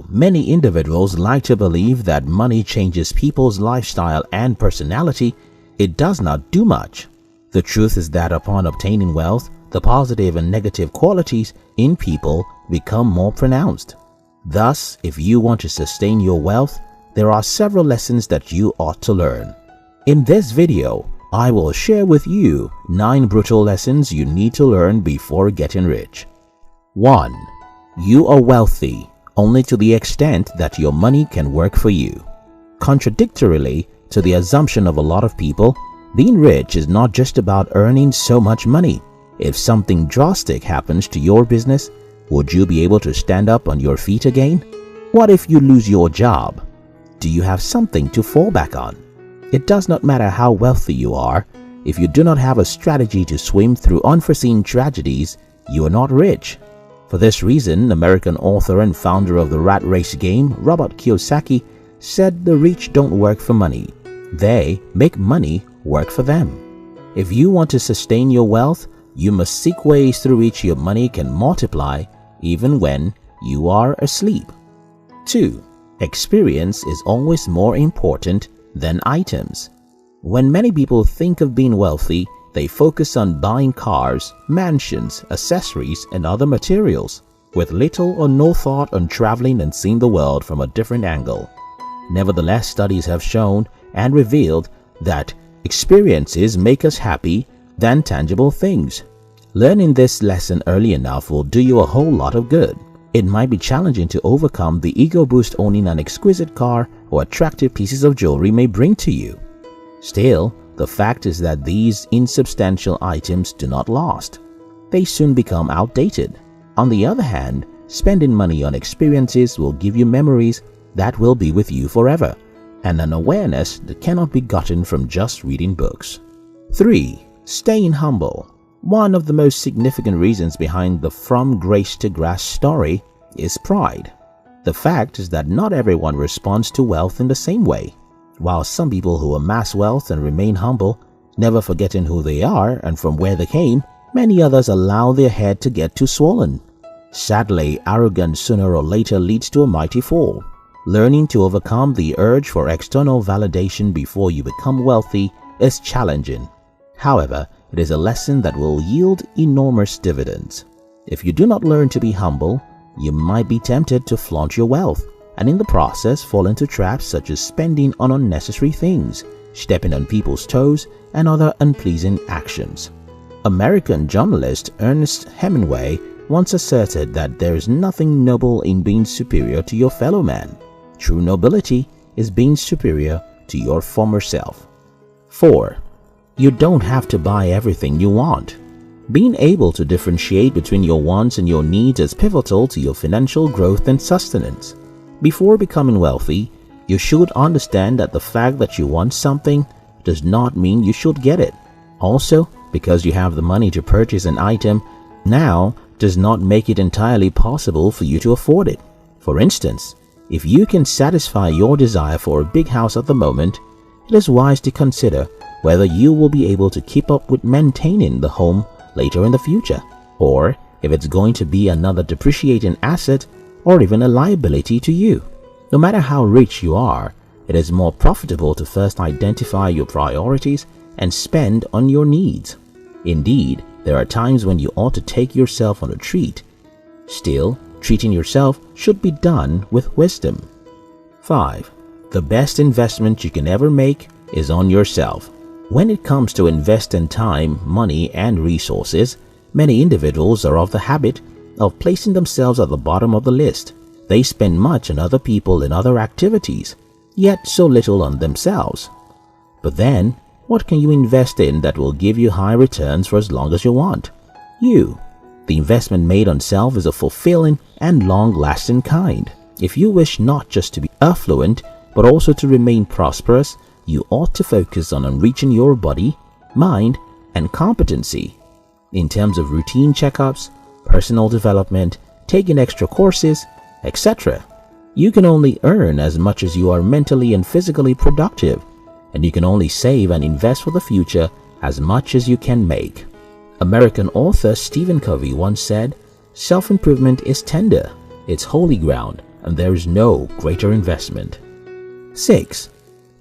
though many individuals like to believe that money changes people's lifestyle and personality, it does not do much. The truth is that upon obtaining wealth, the positive and negative qualities in people become more pronounced. Thus, if you want to sustain your wealth, there are several lessons that you ought to learn. In this video, I will share with you 9 brutal lessons you need to learn before getting rich. 1. You are wealthy only to the extent that your money can work for you. Contradictorily to the assumption of a lot of people, being rich is not just about earning so much money. If something drastic happens to your business, would you be able to stand up on your feet again? What if you lose your job? Do you have something to fall back on? It does not matter how wealthy you are. If you do not have a strategy to swim through unforeseen tragedies, you are not rich. For this reason, American author and founder of the rat race game, Robert Kiyosaki, said the rich don't work for money. They make money work for them. If you want to sustain your wealth, you must seek ways through which your money can multiply even when you are asleep. 2. Experience is always more important than items. When many people think of being wealthy, they focus on buying cars, mansions, accessories, and other materials, with little or no thought on traveling and seeing the world from a different angle. Nevertheless, studies have shown and revealed that experiences make us happy than tangible things. Learning this lesson early enough will do you a whole lot of good. It might be challenging to overcome the ego boost owning an exquisite car or attractive pieces of jewelry may bring to you. Still, the fact is that these insubstantial items do not last. They soon become outdated. On the other hand, spending money on experiences will give you memories that will be with you forever, and an awareness that cannot be gotten from just reading books. 3. Staying humble. One of the most significant reasons behind the From Grace to Grass story is pride. The fact is that not everyone responds to wealth in the same way. While some people who amass wealth and remain humble, never forgetting who they are and from where they came, many others allow their head to get too swollen. Sadly, arrogance sooner or later leads to a mighty fall. Learning to overcome the urge for external validation before you become wealthy is challenging. However, it is a lesson that will yield enormous dividends. If you do not learn to be humble, you might be tempted to flaunt your wealth, and in the process fall into traps such as spending on unnecessary things, stepping on people's toes, and other unpleasing actions. American journalist Ernest Hemingway once asserted that there is nothing noble in being superior to your fellow man. True nobility is being superior to your former self. 4. You don't have to buy everything you want. Being able to differentiate between your wants and your needs is pivotal to your financial growth and sustenance. Before becoming wealthy, you should understand that the fact that you want something does not mean you should get it. Also, because you have the money to purchase an item now does not make it entirely possible for you to afford it. For instance, if you can satisfy your desire for a big house at the moment, it is wise to consider whether you will be able to keep up with maintaining the home later in the future, or if it's going to be another depreciating asset or even a liability to you. No matter how rich you are, it is more profitable to first identify your priorities and spend on your needs. Indeed, there are times when you ought to take yourself on a treat. Still, treating yourself should be done with wisdom. 5. The best investment you can ever make is on yourself. When it comes to investing time, money, and resources, many individuals are of the habit of placing themselves at the bottom of the list. They spend much on other people and other activities, yet so little on themselves. But then, what can you invest in that will give you high returns for as long as you want? You. The investment made on self is a fulfilling and long-lasting kind. If you wish not just to be affluent, but also to remain prosperous, you ought to focus on enriching your body, mind, and competency. In terms of routine checkups, personal development, taking extra courses, etc. You can only earn as much as you are mentally and physically productive, and you can only save and invest for the future as much as you can make. American author Stephen Covey once said, "Self-improvement is tender, it's holy ground, and there is no greater investment. 6.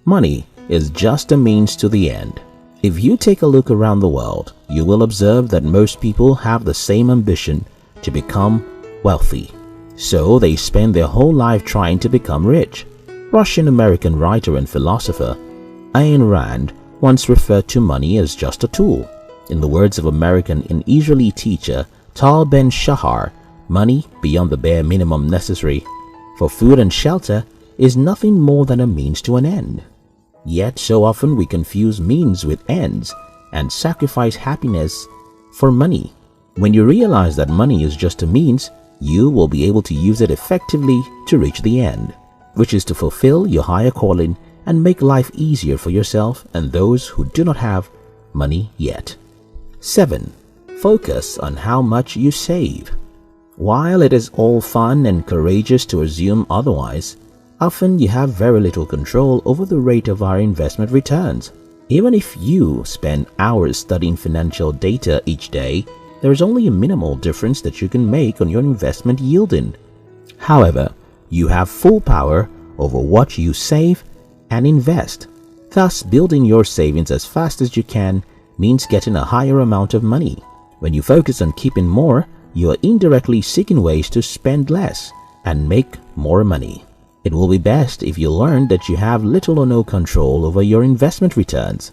Money is just a means to the end. If you take a look around the world, you will observe that most people have the same ambition to become wealthy. So they spend their whole life trying to become rich. Russian-American writer and philosopher Ayn Rand once referred to money as just a tool. In the words of American and Israeli teacher Tal Ben-Shahar, money beyond the bare minimum necessary for food and shelter is nothing more than a means to an end. Yet so often we confuse means with ends and sacrifice happiness for money. When you realize that money is just a means, you will be able to use it effectively to reach the end, which is to fulfill your higher calling and make life easier for yourself and those who do not have money yet. 7. Focus on how much you save. While it is all fun and courageous to assume otherwise, often you have very little control over the rate of our investment returns. Even if you spend hours studying financial data each day, there is only a minimal difference that you can make on your investment yielding. However, you have full power over what you save and invest. Thus, building your savings as fast as you can means getting a higher amount of money. When you focus on keeping more, you are indirectly seeking ways to spend less and make more money. It will be best if you learn that you have little or no control over your investment returns,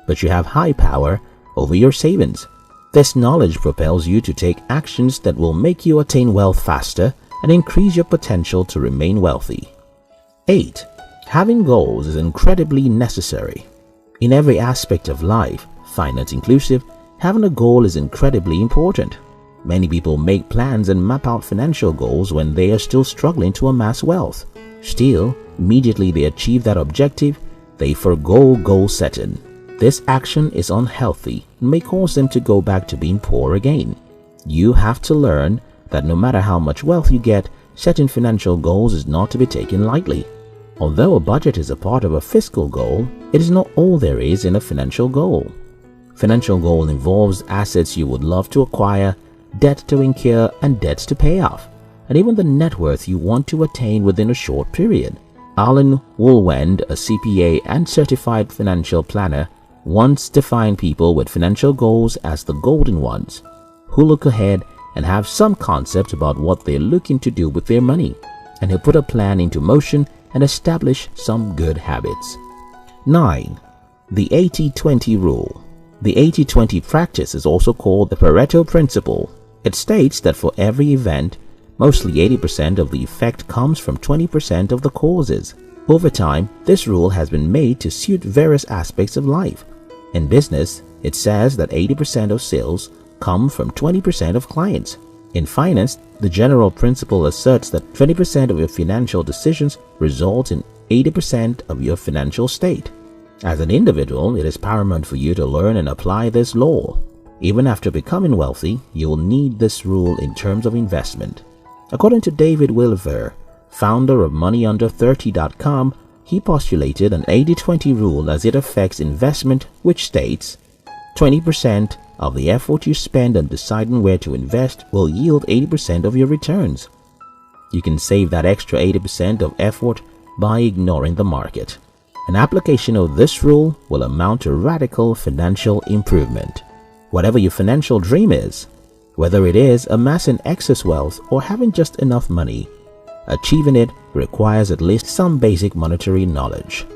but you have high power over your savings. This knowledge propels you to take actions that will make you attain wealth faster and increase your potential to remain wealthy. 8. Having goals is incredibly necessary. In every aspect of life, finance inclusive, having a goal is incredibly important. Many people make plans and map out financial goals when they are still struggling to amass wealth. Still, immediately they achieve that objective, they forego goal setting. This action is unhealthy and may cause them to go back to being poor again. You have to learn that no matter how much wealth you get, setting financial goals is not to be taken lightly. Although a budget is a part of a fiscal goal, it is not all there is in a financial goal. Financial goal involves assets you would love to acquire, debt to incur, and debts to pay off, and even the net worth you want to attain within a short period. Alan Woolwend, a CPA and certified financial planner, once defined people with financial goals as the golden ones, who look ahead and have some concept about what they're looking to do with their money, and who put a plan into motion and establish some good habits. 9. The 80-20 rule. The 80-20 practice is also called the Pareto principle. It states that for every event, mostly 80% of the effect comes from 20% of the causes. Over time, this rule has been made to suit various aspects of life. In business, it says that 80% of sales come from 20% of clients. In finance, the general principle asserts that 20% of your financial decisions result in 80% of your financial state. As an individual, it is paramount for you to learn and apply this law. Even after becoming wealthy, you will need this rule in terms of investment. According to David Wilver, founder of MoneyUnder30.com, he postulated an 80-20 rule as it affects investment, which states 20% of the effort you spend on deciding where to invest will yield 80% of your returns. You can save that extra 80% of effort by ignoring the market. An application of this rule will amount to radical financial improvement. Whatever your financial dream is, whether it is amassing excess wealth or having just enough money, achieving it requires at least some basic monetary knowledge.